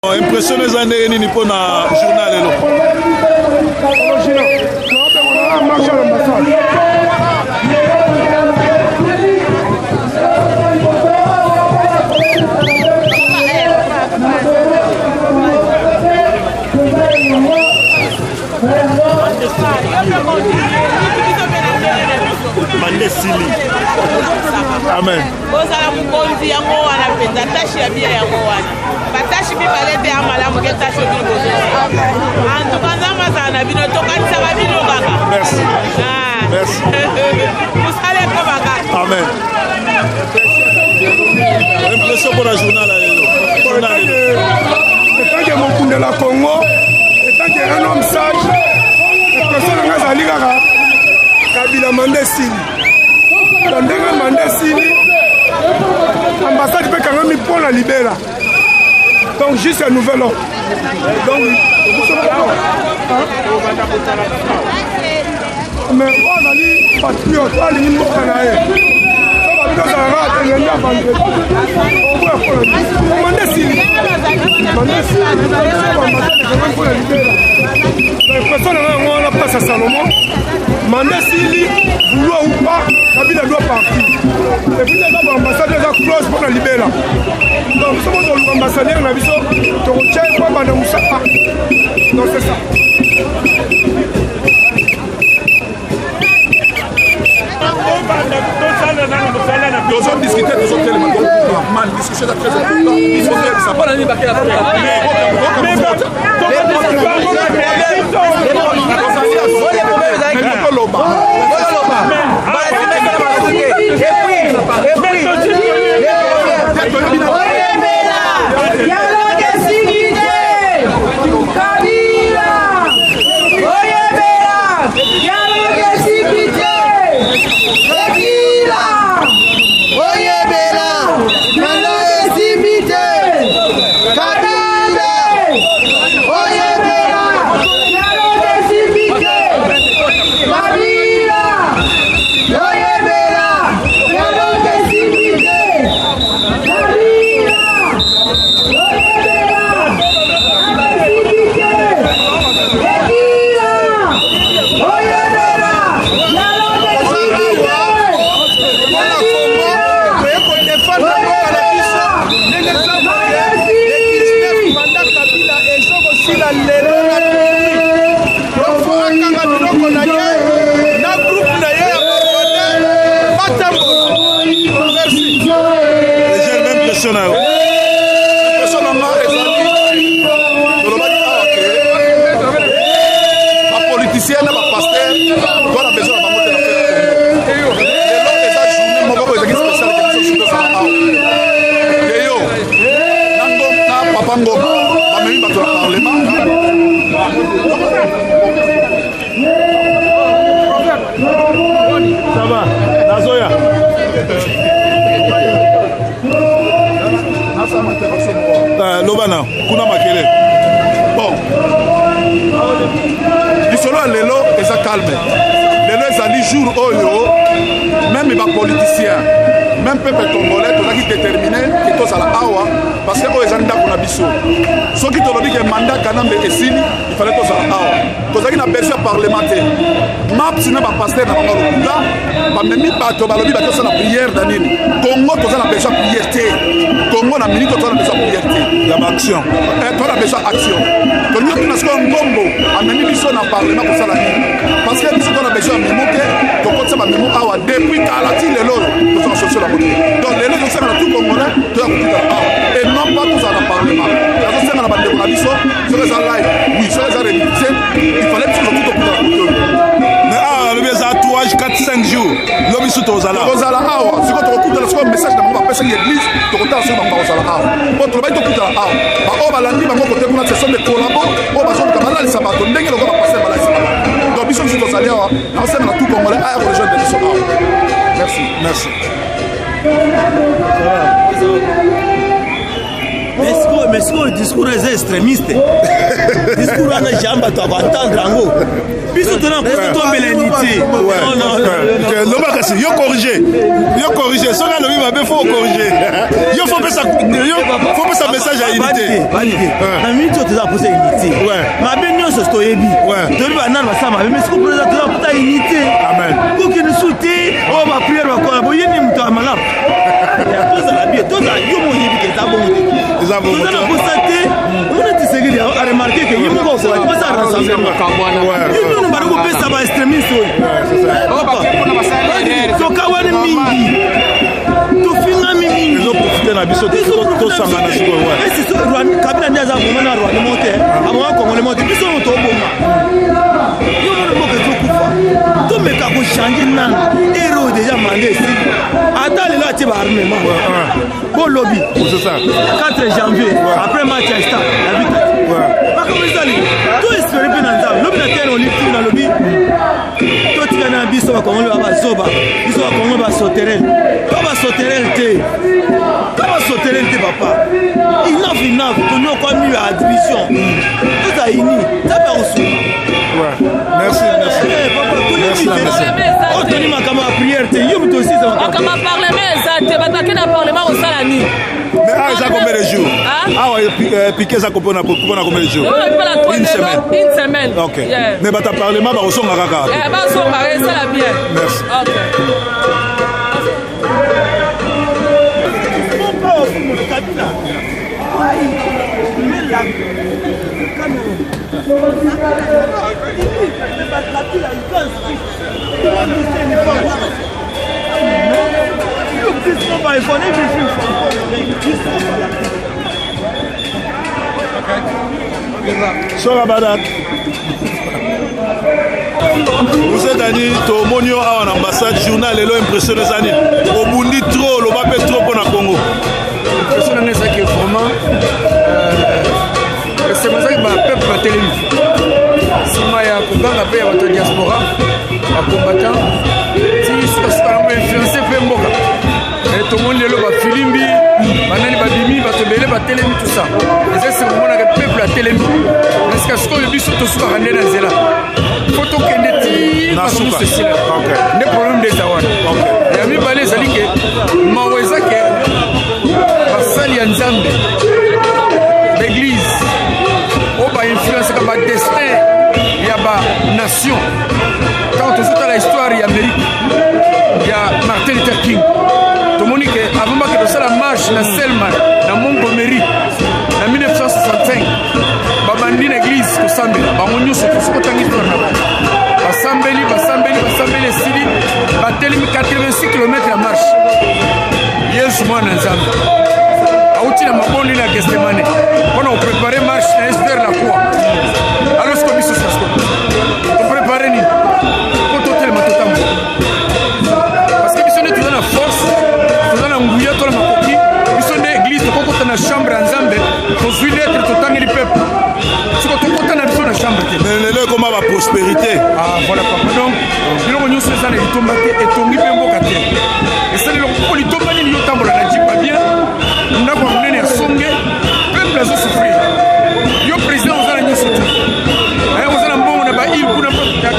Impression eza ndenge nini mpona journal lelo? Mandesili. Amen. Bozala mukonzi yango wana penza tashi ya bia yango wana. Batashi bibalete ya malamu ke tashi bino bozo. Antukanza mazana bino tokanisa babino kaka. Merci. Merci. Musale ko baka. Amen. Impression pour la journal lelo. Journal lelo. Tant que mon de la Congo, tant que un homme sage, impression nga zali kaka. Kabila Mandesili. Tandanga Mandesili. Ambassade peut quand même pour la libéra. Donc juste un nouvel ordre. Donc mais on a dit patriote, on a dit Mokanae. On va faire un rat et un vendredi. Mandesili. Pour la libéra. L'impression on a passé à Salomon. Mandesili, vouloir ou pas, Kabila doit partir. Et puis les ambassadeurs sont close pour la libérer. Donc nous sommes dans l'ambassadeur, on a vu ça, on retient quoi, Madame Moussa. Donc c'est ça. Nous avons discuté de ce thème, mal discussion très important. Il faut faire ça. Pas la ligne ça va, Nazoya. Lobana, kuna makele. Bon. Lisolo lelo eza calme. Lelo ezali jour oyo même les politiciens, même peuple congolais tozaki déterminé que tozala awa parce que oyo ezali ndako na biso. Soki tolobi ke mandat kanambe esili, il fallait tozala awa. Tozaki na besoin parlementaire. Maps na ba pasteur na bango lokuta, ba memi bato balobi ba tosala prière danini. Congo tozala besoin prière te. Congo na minute tozala besoin prière te. Ya action. Tozala besoin action. Donc nous na sko ngombo, ameni biso na parlement pour sala nini. Parce que biso tozala besoin memo te, to kotsa ba memo awa depuis kalati lelo tozala solution la moto. Donc lelo tozala tout congolais, tozala kuta awa. Et non pas tozala parlement. La tozala na ba de la biso, tozala live. Oui, tozala réalité. Il fallait que tout kuta. Les entourages 4-5 jours. L'homme est sous Tozala. Tozala awa. Si vous écoutez le message de mon pêche l'église, tu entends sur ma Tozala awa. Pour trouver tout Tozala awa. Bah on va l'andi, bah mon côté pour ce sont des collabos. On va sur le camarade les sabbats. Donc dès que le gars va passer par la sabbats. Donc ils sont sous Tozala awa. On sait dans tout Congolais à les gens de Tozala awa. Merci. Merci. Mais ce que le discours est extrémiste. Le discours on a jamais tu vas entendre en gros. Puis surtout on a tomber l'unité. Non mais yo corriger. Ça là le va faut corriger. Yo faut pas ça message à unité. Na minute tu as posé unité. Ma bien nous se stoyebi. Tu vas na ça ma mais ce que président tu as pour unité. Amen. Pour que nous soutient, on va prier va quoi. Boye ni mtu amala. Tout ça bien, tout ça yo mo yebi que ça bon. Nous avons constaté, on a dit à remarquer que il faut ça rassemblement. Nous nous barou pe ça va extrémiste. To kawani mingi. To finga mingi. Ils ont profité na biso to sangana siko ouais. Et c'est Rwanda kabila ndiaza bomana Rwanda monter. Abo ko ngole monter biso to bomba. Yo mo ko to kufa. To meka ko changer nan. Héros déjà mandé ici. Attends là tu vas armement. Bon lobby. C'est ça. 4 janvier après match à Stade la victoire. Pas comme ça li. Tout espérer bien dans lobby na terre on lit dans lobby. Tout tika na biso ba kongo ba zoba. Biso ba kongo ba soterel. Ba soterel te. Ba soterel te papa. Enough to know comme mieux à division. Tout a ini. Ça va reçu. Merci. Merci. On tenu ma kama prière te. Yo mto aussi ça. Kama parlement ça te battaquer dans parlement au salani. Mais ça combien de jours? Ah ouais, piquer ça combien de jours? Une semaine. OK. Mais bah ta parlement ba osonga kaka. Ba osonga ça la bien. Merci. OK. Sora Badak. Vous êtes allé au Monio à l'ambassade journal et l'impressionné Zani. Au Bundi trop, le Bapé trop pour le Congo. Impressionné ça qui est vraiment. C'est pour ça que le peuple va téléviser. Si moi, il y a un combat, il y a un diaspora, un combattant. Si je suis influencé, fait Mboka. Et tout le monde est là, Filimbi, Banani Babimi, Batobele, Batelemi, tout ça. Et c'est ce moment que le peuple a télémi. Parce que ce qu'on a vu sur tout ce qu'on a rendu dans Zéla. Photo Kennedy, Masou ceci là. Des problèmes des Awan. Il y a mis Balé Zalike, Mawezake, Basali Nzambe, l'église, on va influencer comme un destin, il y a une nation. Quand on sort à l'histoire, il y a Amérique, il y a Martin Luther King. Tout le monde dit qu'avant que ça la marche dans Selma, dans Montgomery, en 1965, Babandi l'église, Kosambé, Bamonio, c'est tout ce qu'on a dit. Basambeli, Sili, Batelemi 86 km la marche. Yes, moi, Nzambe. Aouti na maboni na Gestemane. On a préparé marche vers la croix. Alors ce qu'on dit sur ça. On prépare ni. Pour totalement parce que ils sont dans la force, ils sont dans l'angouilla, dans la makoki, ils sont dans l'église, ils sont dans la chambre en Zambé, pour suivre l'être total du peuple. Ils sont dans la chambre. Mais le comment la prospérité. Ah voilà papa. Donc, ils ont mis sur ça les tombes et tombé bien beau quartier. Et ça les ont les tombes ni le tambour la dit pas bien. On a pas mené à sonner, peuple a souffrir. Yo président on a mis sur tout. Et on a un bon on a pas il pour la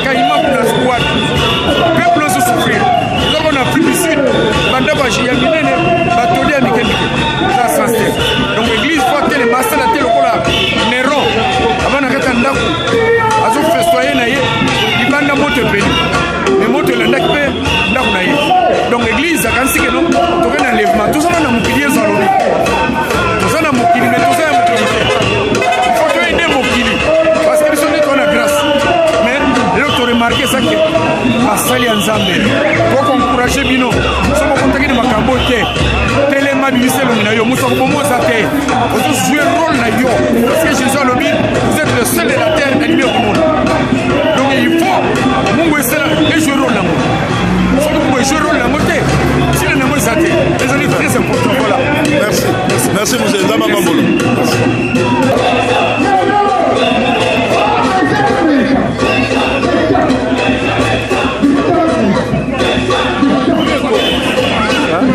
caïma pour la squad. Peuple a souffrir. Donc on a pris du sud. Banda ba ji yamine batoli à Mikel. Ça sensible. Donc l'église faut que les massas la télé ko la Néron. Avant na kata ndako. Azo festoyer na ye. Ibanda moto pays. Mais moto la ndakpe ndako na ye. Donc l'église a kansi que non to na enlèvement. Tout ça na mukilier za lobi. Tout ça na mukili mais tout ça na mukili. Il faut que aider mukili. Parce que ils sont dans la grâce. Mais l'autre remarqué ça que Basali Nzambe. Pour encourager bino. Somo contacter de makambo te. Telema biselo na yo muso ko mo sa te. Vous jouez rôle na yo. Parce que Jésus a lobi, vous êtes le seul de la terre animé au monde. Donc il faut mungu esela et jouer rôle na mo. Si vous pouvez jouer rôle na mo te. Si le namo sa te. Les amis très important voilà. Merci. Merci monsieur Nzamba Bambolo. Hein?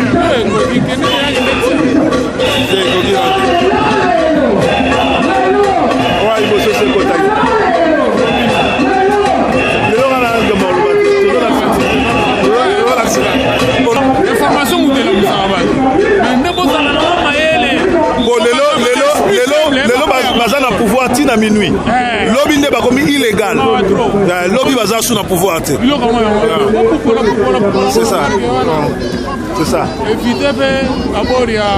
na pouvoir tina minuit lobi nde bakomi illégal lobi baza sous na pouvoir te c'est ça c'est ça éviter pe abord ya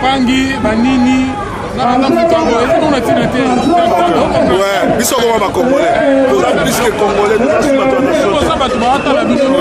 pangi banini ouais biso comme ba congolais toza plus que congolais toza bato na nation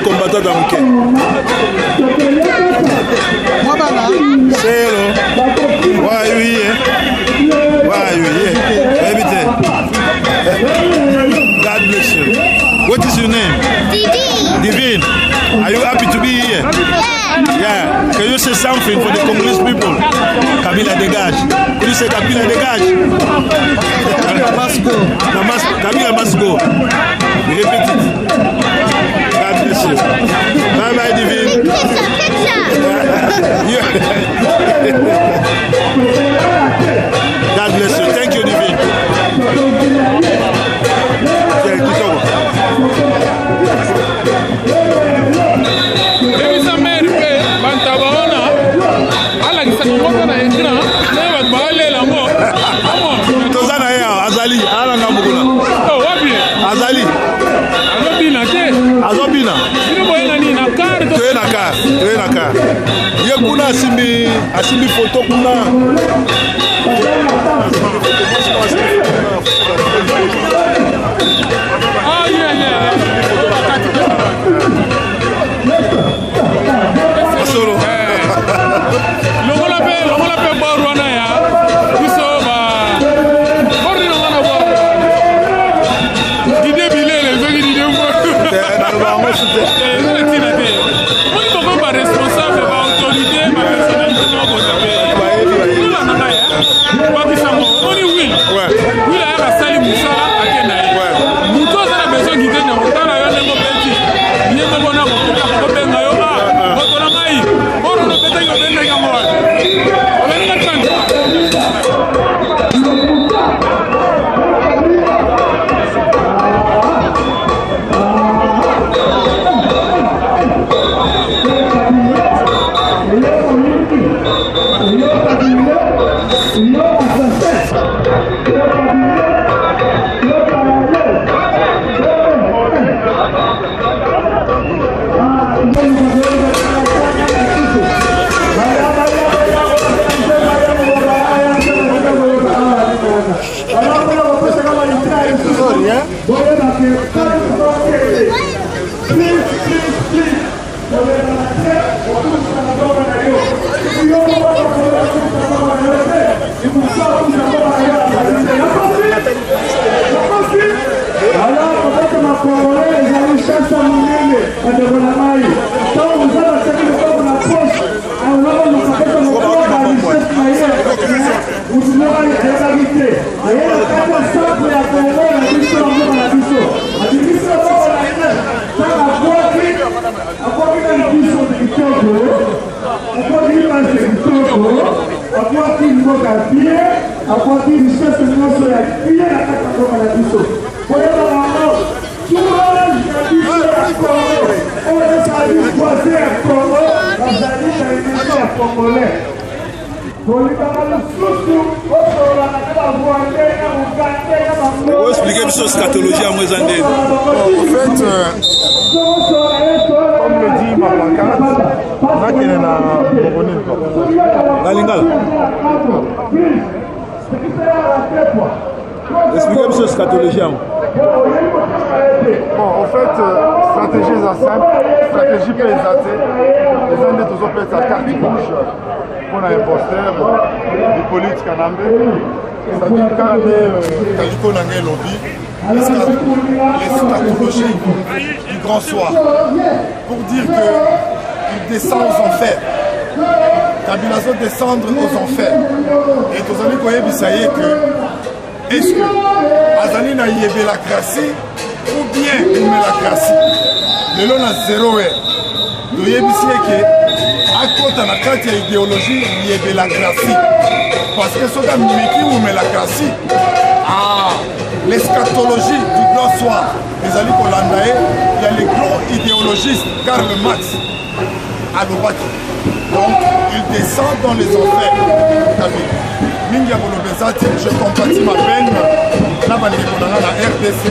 combattant dans le quai. C'est là. Ouais, oui. God bless you. What is your name? Divine. Are you happy to be here? Yeah. Can you say something for the Congolese people? Kabila dégage. Can you say Kabila dégage? Kabila must go. Kabila must go. Repeat it. God bless you. Bye bye, Divine. God bless you. Thank you, Divine. Tozana ya Azali ala ngambukula. Oh wapi? Azali. Azobina te. Azobina. Bino boyena ni na carte. Tuwe na car. Ye kuna asimbi photo kuna. Ah yeah. Solo. Longola pe barwana ya. Biso ba. Bordi no mana bo. Dide bilele zogi dide mo. Na ba mo sute. On peut pas responsable ba autorité ba personnalité no bo tape. Ba na ya. Ba bisango. Oni will. Ouais. Will ya sali musala akena ye. Ouais. Muto za na besoin guider na otana yo ndemo peti. Yemo bona ko ko benga yo a. Botona mai. Boro no peta yo benga ya mo. Oleni na tanda. Vous expliquez une chose scatologie à moi, Zandé. En fait, comme le dit ma pancarte, La lingala. Expliquez-moi cette stratégie. Bon, en fait, stratégie est simple, stratégie peut exalter. Les uns des autres peuvent être carte rouge pour l'imposteur, les politiques canambé. C'est-à-dire quand on est lobby, les stratégies du grand soir pour dire qu'il descend aux enfers. Kabila doit descendre aux enfers. Et tous les amis ça y est que est-ce que Azali na yébélacratie ou bien une mélacratie? Le long a 0 heure. Nous yébissons que à côté de la carte idéologie yébélacratie. Parce que ce qui miki ou mélacratie, l'eschatologie du grand soir, les alliés hollandais, il y a les grands idéologistes, Karl Marx, à l'Obaki. Donc, il descend dans les enfers. Mingia Bolobezati, je compatis ma peine, là, la RDC.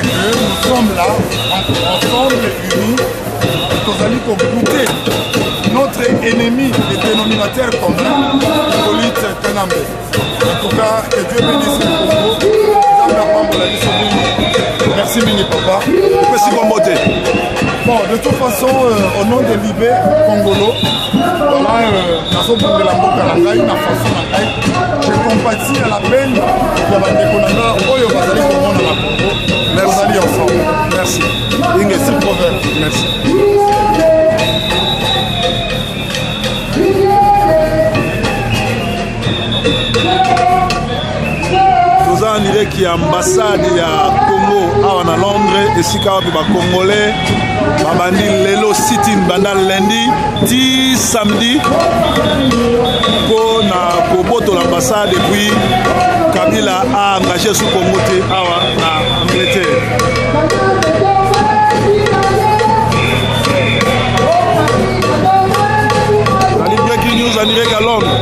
Nous sommes là, ensemble, unis, nous allons goûter notre ennemi, le dénominateur commun, Hippolyte Kanambe. En tout cas, que Dieu bénisse le Congo. Merci, Mini Papa. Merci, Comboté. Bon, de toute façon, au nom de Libé Congolo, voilà, je compatis à la peine de Bandekonanga, Oyo Bazali Congo dans la Congo. Merci ensemble. Merci. Merci. Merci. Toza en direct ya ambassade ya Congo awa na Londres esika wapi ba Congolais babandi lelo sit-in banda lundi ti samedi po na kobotola ambassade puis Kabila a engagé sous Congo te awa na Angleterre. Nali breaking news en direct à Londres.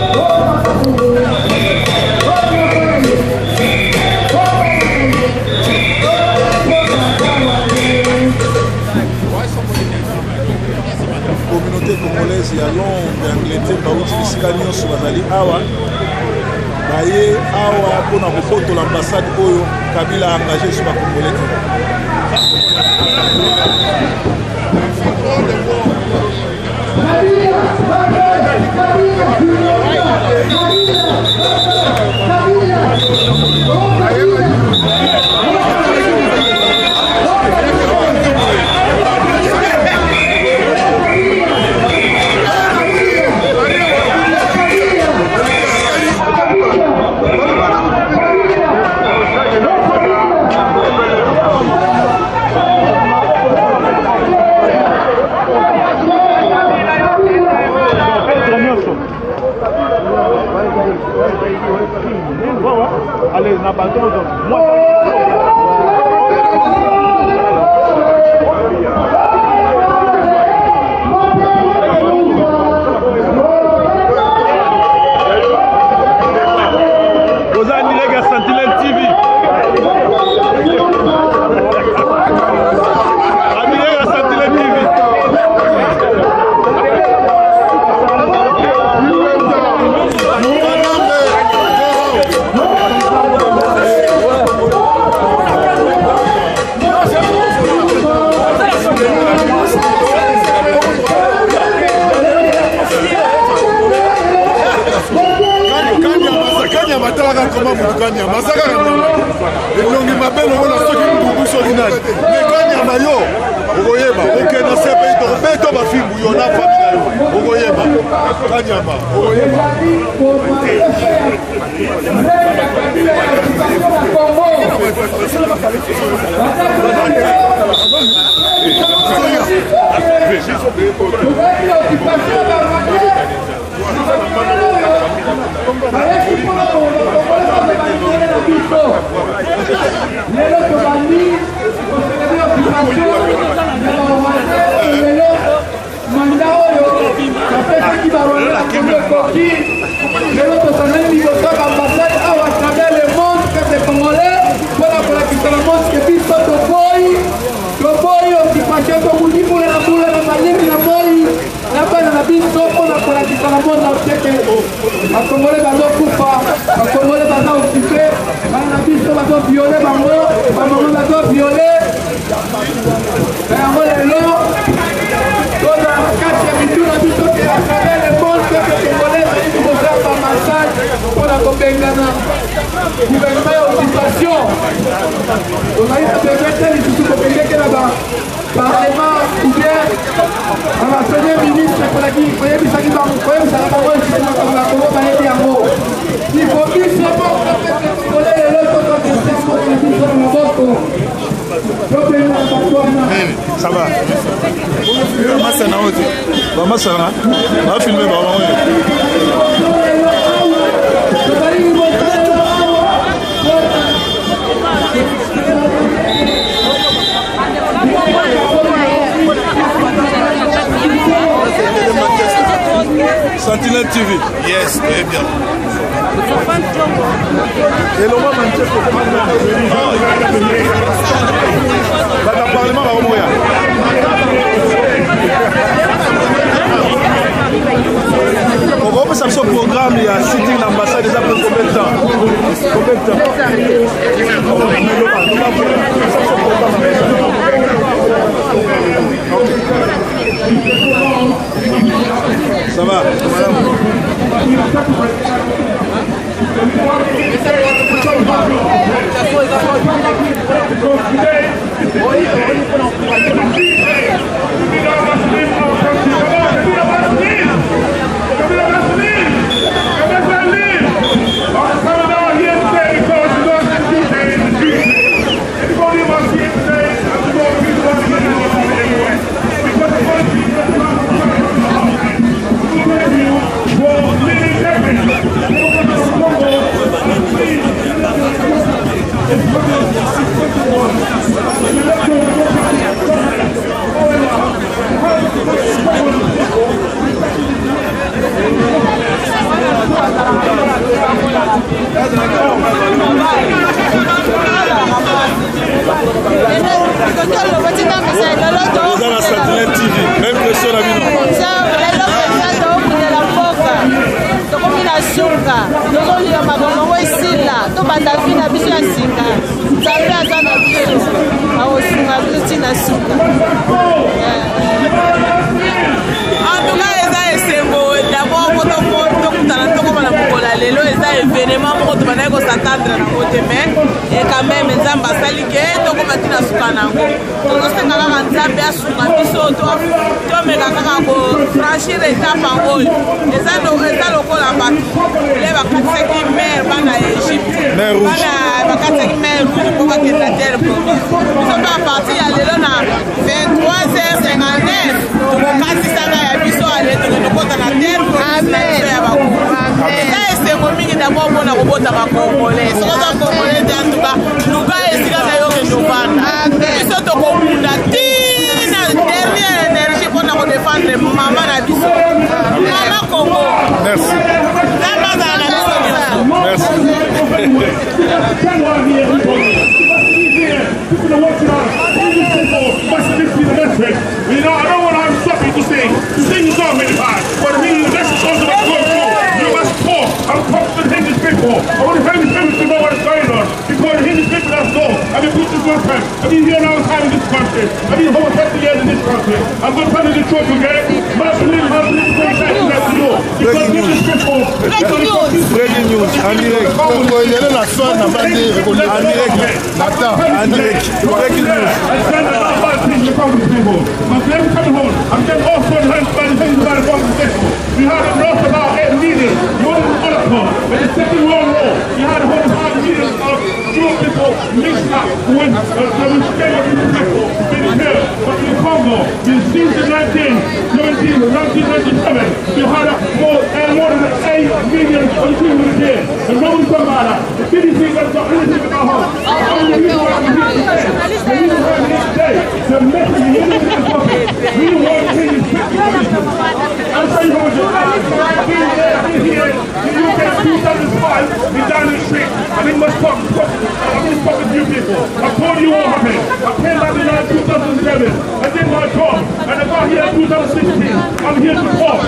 Communauté congolaise ya Londres Angleterre bauti bisika nyonso bazali awa baye awa mpona kobotola ambassade oyo Kabila a engagé sur bakongolais allez, n'a pas Congolais bazo kufa, Congolais bazo occupé, permettre lisusu kopengeke na parlement ou bien na bapremier ministre kolaki koyebisaki bango koyebisaka bango makambo ya kongo bayebi yango ifobiso moko peke kole lelo tokokesako na biso na maboko topena bato wana ça va bamasana oyo te bamasana bafilme bango oyo Sentinelle TV. Yes, très bien. Et le roi Manchester, le Parlement va mourir. On va faire ce programme, il y a sitting l'ambassade déjà pour combien de temps? Ça va, dans la Sentinelle TV, même que sur la vie. suka tozolia makambo esila tobanda vi na biso ya singa nzambe aza na biso akosunga biso ntina suka antuka eza esengo dabord tokutana tokomana mokola lelo eza événement moko tobandaki kosatandre nango te mais quand même nzambe asali ke tokoma ntina suka nango tozosenga kaka nzambe asunga biso tomeka kaka kofranchir etape yango oyo eza lokola bato le bakatisaki mer bana ya Egypte bakatisaki mer rouge mpo bakenda terre promise biso mpe apartir ya lelo na 23h59 tokokasisaka ya biso ale tokokota na terre promise na biso ya bakoko eza esengo mingi dabord mpona kobota bakongole soki oza kongole te antuka luka esika na yo kende ovanda biso tokobunda tina dernière énergie mpona kodefendre mama na biso mama Congo. Merci. Merci. You know, I know what I'm stopping to sing. To sing is already hard, but he let's talk about go through. You must talk. I'm talking to the English people. I want the English people to know what is going on. Because the English people don't know. I've been preaching one time. I've been here a long time in this country. I've been over 30 years in this country. I'm going to tell you the truth, okay? But I believe how to live the same time as you know. Because the English people... Breaking news, en direct. Il y a la fin, en direct. Attends, en direct. Breaking news. My friends coming home. I'm getting off on hands by the things about the conversation. We had a loss about 8 million. You want to Holocaust. But the Second World War, you had a whole 5 million of Jewish people mixed up when there was scared of these people being killed. But in Congo, since 1997, you had more than 8 million of people here. And when we talk about that, the CDC got to talk anything about home. The reason why I'm here today, the message is in the pocket. We want to hear you speak to I'll tell you what I've been there, I've been here. In the UK 2005, we're down the street. I've been talking to you people. I told you what happened. I came back in 2007. I did my job. And I got here in 2016. I'm here to talk.